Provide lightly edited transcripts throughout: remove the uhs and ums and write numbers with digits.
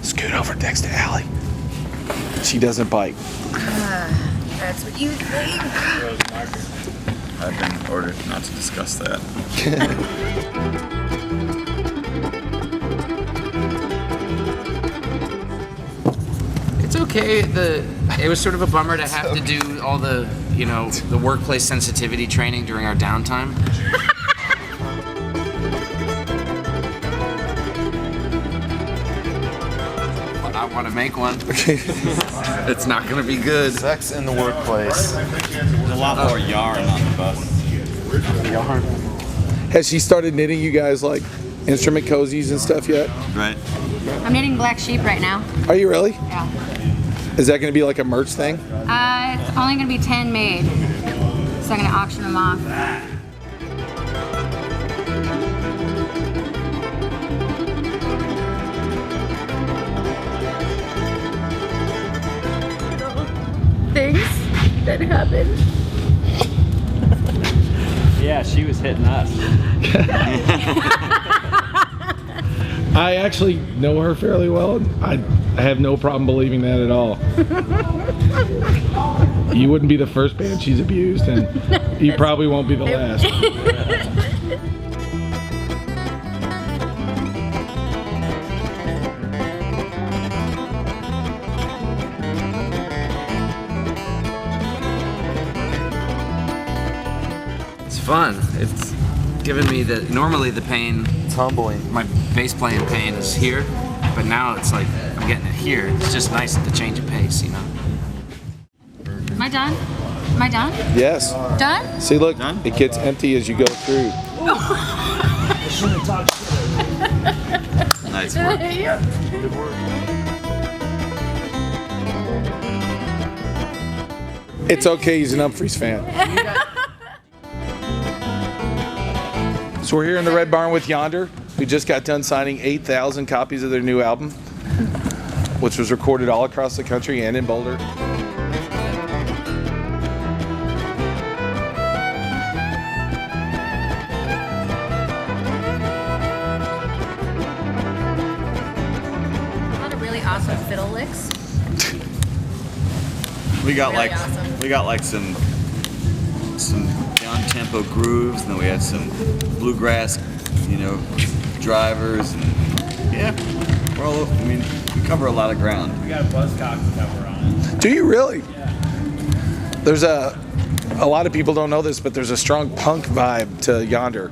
Scoot over next to Allie. She doesn't bite. That's what you think. I've been ordered not to discuss that. It's okay. It was sort of a bummer to have to do all the, you know, the workplace sensitivity training during our downtime. I want to make one. It's not going to be good. Sex in the workplace. There's a lot more yarn on the bus. Yarn. Has she started knitting you guys like instrument cozies and stuff yet? Right. I'm knitting black sheep right now. Are you really? Yeah. Is that going to be like a merch thing? It's only going to be 10 made, so I'm going to auction them off. Things that happened. Yeah, she was hitting us. I actually know her fairly well. I have no problem believing that at all. You wouldn't be the first band she's abused, and you probably won't be the last. It's fun. It's given me normally the pain, It's humbling. my bass playing pain is here, but now it's like I'm getting it here. It's just nice to change of pace, you know. Am I done? Am I done? Yes. Done? See, look, Done? it gets empty as you go through. Nice work. It's okay, he's an Humphreys fan. So we're here in the Red Barn with Yonder, who just got done signing 8,000 copies of their new album, which was recorded all across the country and in Boulder. A lot of really awesome fiddle licks. We got Really like awesome. we got like some down tempo grooves, and then we had some bluegrass, you know, drivers, and yeah, we're all over. I mean, we cover a lot of ground. We got a buzzcock cover on it. Do you really? Yeah. There's a lot of people don't know this, but there's a strong punk vibe to Yonder.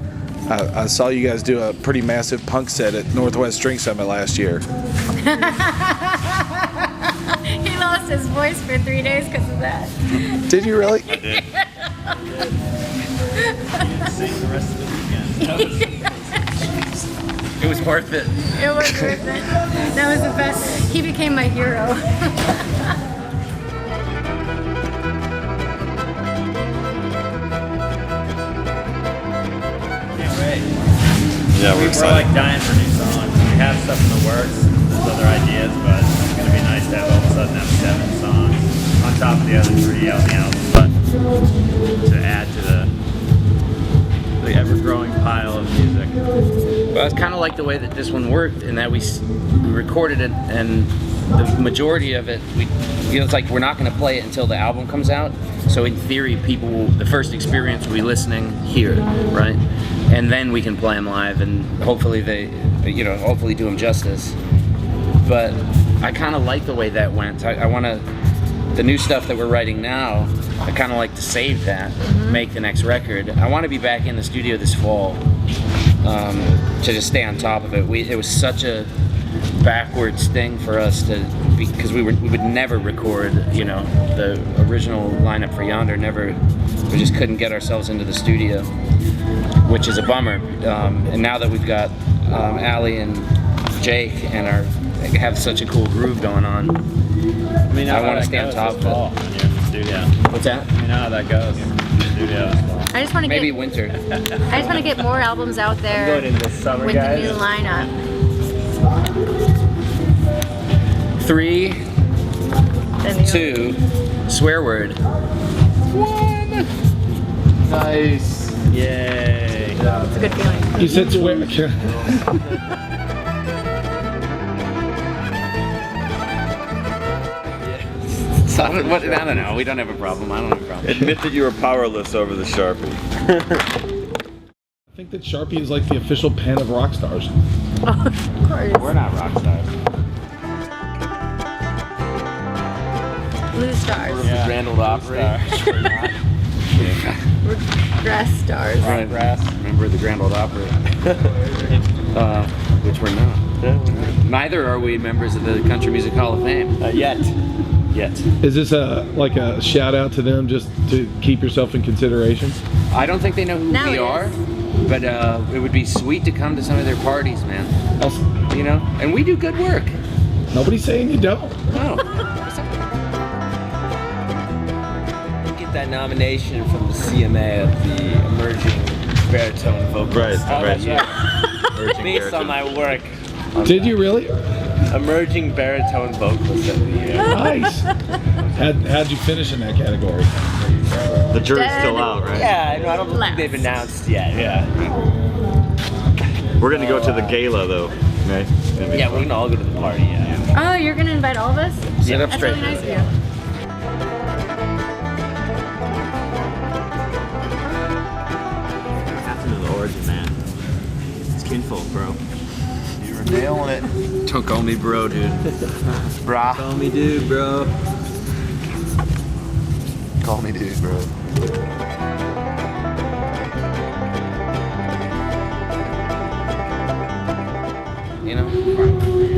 I saw you guys do a pretty massive punk set at Northwest String Summit last year. He lost his voice for 3 days because of that. Did you really? I did. Sing the rest of the weekend. It was worth it. It was worth it. That was the best. He became my hero. Can't wait. Yeah, we're We're excited. like dying for new songs. We have stuff in the works. There's other ideas, but it's gonna be nice to have all of a sudden have 7 songs on top of the other 3 on the album. But to add to the ever-growing pile of music. Well, I kind of like the way that this one worked, in that we recorded it, and the majority of it, it's like we're not going to play it until the album comes out. So in theory, the first experience will be listening here, right? And then we can play them live, and hopefully hopefully do them justice. But I kind of like the way that went. I want to, the new stuff that we're writing now, I kind of like to save that, make the next record. I want to be back in the studio this fall to just stay on top of it. It was such a backwards thing for us because we would never record, the original lineup for Yonder. We just couldn't get ourselves into the studio, which is a bummer. And now that we've got Allie and Jake and have such a cool groove going on, I want to stay on top of it. Studio. What's that? You know how that goes. Studio. I just want to Maybe get. winter. I just want to get more albums out there Going into summer, with guys. the new lineup. 3, Then the 2, swear word. 1. Nice. Yay. It's a good feeling. You said swear. So I don't know. We don't have a problem. I don't have a problem. Admit that you were powerless over the Sharpie. I think that Sharpie is like the official pen of rock stars. Of course. We're not rock stars. Blue stars. Yeah. Grand Old Opry. We're grass stars. Right. Remember the Grand Old Opry? Which we're not. Neither are we members of the Country Music Hall of Fame. Yet. Is this like a shout out to them just to keep yourself in consideration? I don't think they know who Now we it are, is. but it would be sweet to come to some of their parties, man. You know, and we do good work. Nobody's saying you don't. No. Get that nomination from the CMA of the emerging baritone vocalist. Right. Based on my work, Did you really? emerging baritone vocalist of the year. Nice. How'd you finish in that category? The jury's Dead. still out, right? Yeah, no, I don't Last. think they've announced yet. Yeah, We're gonna go to the gala though, right? yeah, we're gonna all go to the party. Yeah. Oh, you're gonna invite all of us? Sit up That's straight. really nice of you. Happened to the origin, man. It's kinfolk, bro. You were nailing it. Don't call me bro, dude. Brah. Call me dude, bro. Call me dude, bro. You know,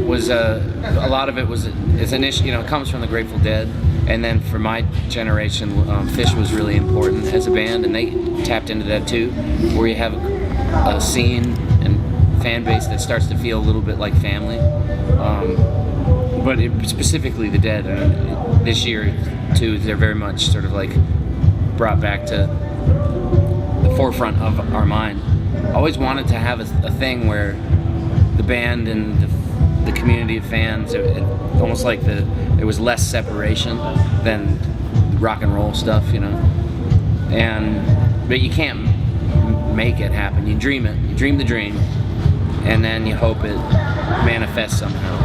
was a lot of it was is an issue. You know, it comes from the Grateful Dead, and then for my generation, Fish was really important as a band, and they tapped into that too, where you have a scene and fan base that starts to feel a little bit like family. But specifically the Dead, this year too, they're very much sort of like brought back to the forefront of our mind. I always wanted to have a thing where the band and the community of fans, almost like there was less separation than rock and roll stuff, you know. But you can't make it happen. You dream it. You dream the dream, and then you hope it manifests somehow.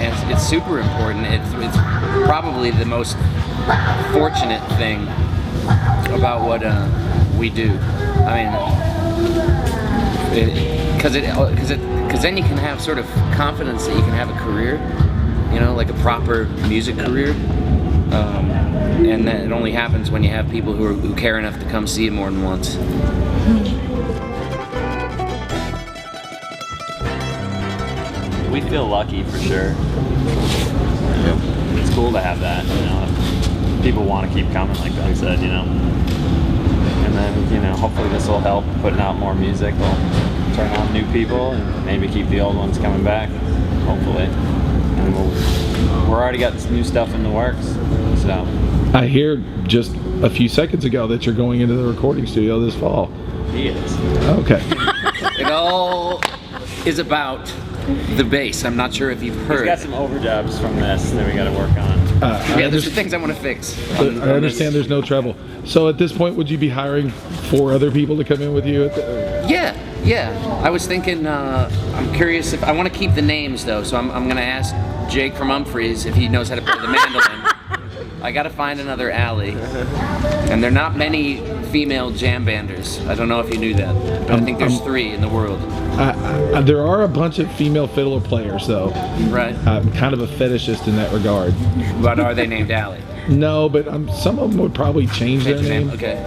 And it's super important. It's probably the most fortunate thing about what we do. I mean, because then you can have sort of confidence that you can have a career, you know, like a proper music career. And that it only happens when you have people who care enough to come see you more than once. We feel lucky for sure. It's cool to have that, you know. People want to keep coming, like Doug said, you know. And then, you know, hopefully this will help putting out more music. We'll turn on new people and maybe keep the old ones coming back, hopefully. And we're already got new stuff in the works, so. I hear just a few seconds ago that you're going into the recording studio this fall. He is. Okay. It all is about the bass. I'm not sure if you've He's heard. got some overdubs from this that we got to work on. Yeah, there's some things I want to fix. I understand there's no treble. So at this point, would you be hiring 4 other people to come in with you? Yeah. I was thinking. I'm curious if I want to keep the names though, so I'm going to ask Jake from Humphreys if he knows how to play the mandolin. I got to find another alley, and there are not many female jam banders. I don't know if you knew that, but I think there's 3 in the world. There are a bunch of female fiddler players, though. Right. I'm kind of a fetishist in that regard. But are they named Allie? No, but some of them would probably change their name. Okay.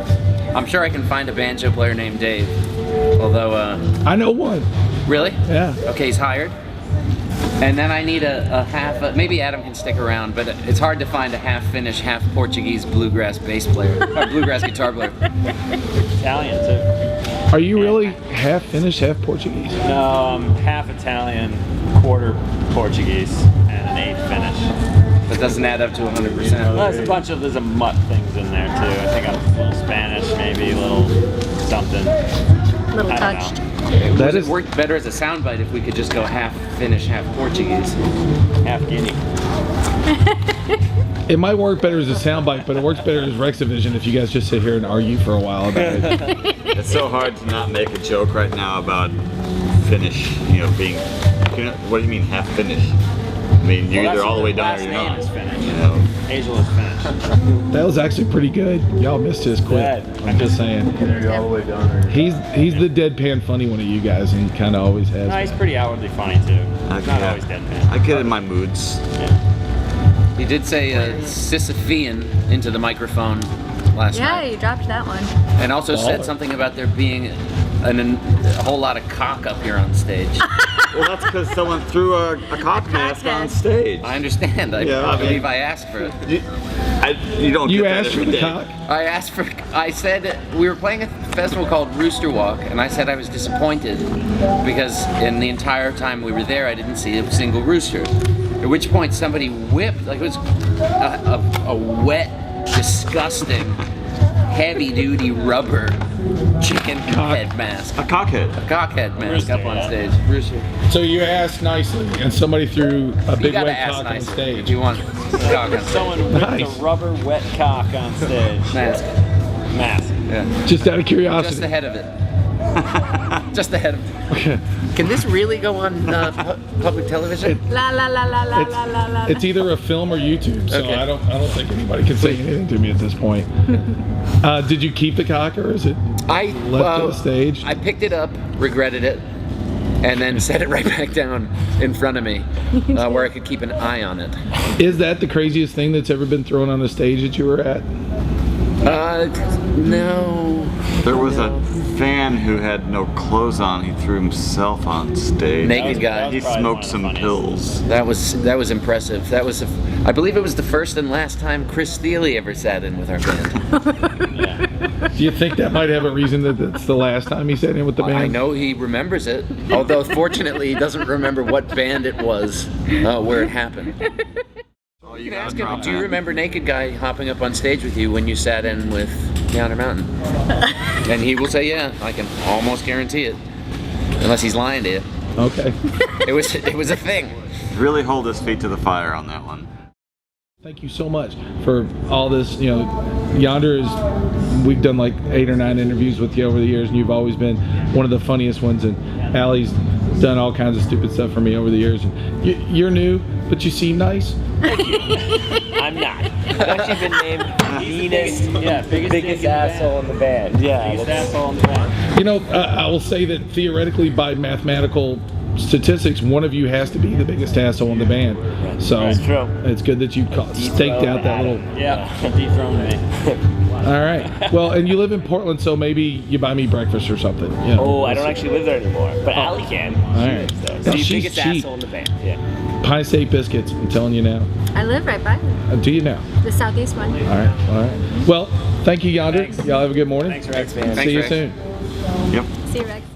I'm sure I can find a banjo player named Dave. Although, I know one. really? Yeah. Okay, he's hired. And then I need a half, maybe Adam can stick around, but it's hard to find a half Finnish, half Portuguese bluegrass bass player, or bluegrass guitar player. Italian, too. Are you really half Finnish, half Portuguese? No, I'm half Italian, quarter Portuguese, and an 8th Finnish. That doesn't add up to 100%. Well, there's a mutt things in there too. I think I'm a little Spanish, maybe a little something. Little I don't touched. know. That is worked better as a soundbite if we could just go half Finnish, half Portuguese, half Guinea. It might work better as a soundbite, but it works better as Rexivision if you guys just sit here and argue for a while about it. It's so hard to not make a joke right now about Finnish, being, what do you mean half Finnish? I mean, you're either all the way done or you're not. Hazel is Finnish. That was actually pretty good. Y'all missed his quip. I'm just saying. You're all the way done. He's the deadpan funny one of you guys, and kind of always has. No, he's pretty outwardly funny too. Not always deadpan. I get in my moods. He did say Sisyphean into the microphone last night. Yeah, you dropped that one. And also said something about there being a whole lot of cock up here on stage. Well, that's because someone threw a cock mask on stage. I understand. I believe I asked for it. You don't You get that asked for every the day. cock? I said we were playing a festival called Rooster Walk, and I said I was disappointed because in the entire time we were there, I didn't see a single rooster. At which point somebody whipped, like it was a wet, disgusting, heavy-duty rubber chicken head mask. A cockhead. A cockhead mask up on stage. Rooster. So you asked nicely, and somebody threw a You big gotta wet ask cock on nicely stage. if you want cock on stage. Someone whipped Nice. a rubber wet cock on stage. Mask. Mask. Yeah. Just out of curiosity. Just the head of it. Just the head of it. Okay. Can this really go on public television? La la la la la la la la. It's either a film or YouTube, so Okay. I don't think anybody can say anything to me at this point. Did you keep the cock, or is it I left on the stage? I picked it up, regretted it, and then set it right back down in front of me, where I could keep an eye on it. Is that the craziest thing that's ever been thrown on the stage that you were at? No. There was a fan who had no clothes on. He threw himself on stage. Naked guy. He smoked some pills. That was impressive. That was, I believe it was the first and last time Chris Thiele ever sat in with our band. Do you think that might have a reason that it's the last time he sat in with the band? I know he remembers it, although fortunately he doesn't remember what band it was, where it happened. You can ask him, do you remember Naked Guy hopping up on stage with you when you sat in with Yonder Mountain? And he will say, yeah, I can almost guarantee it. Unless he's lying to you. Okay. It was a thing. Really hold his feet to the fire on that one. Thank you so much for all this. Yonder is, we've done like 8 or 9 interviews with you over the years, and you've always been one of the funniest ones. And Allie's done all kinds of stupid stuff for me over the years. And you're new, but you seem nice. I'm not. I've actually been named biggest asshole in the band. Yeah, Biggest asshole in the band. I will say that theoretically, by mathematical statistics, one of you has to be the biggest asshole in the band. So That's true. it's good that you staked out that little. Yeah, dethroned me. All right. Well, and you live in Portland, so maybe you buy me breakfast or something. Oh, I don't actually live there anymore, but Allie can. All right. So She's biggest cheap. asshole in the band. Yeah. Pie State biscuits. I'm telling you now. I live right by you. Do you now? The southeast one. All right. All right. Well, thank you, Yonder. Thanks. Y'all have a good morning. Thanks, Rex. man. See you Rex. soon. Yep. See you, Rex.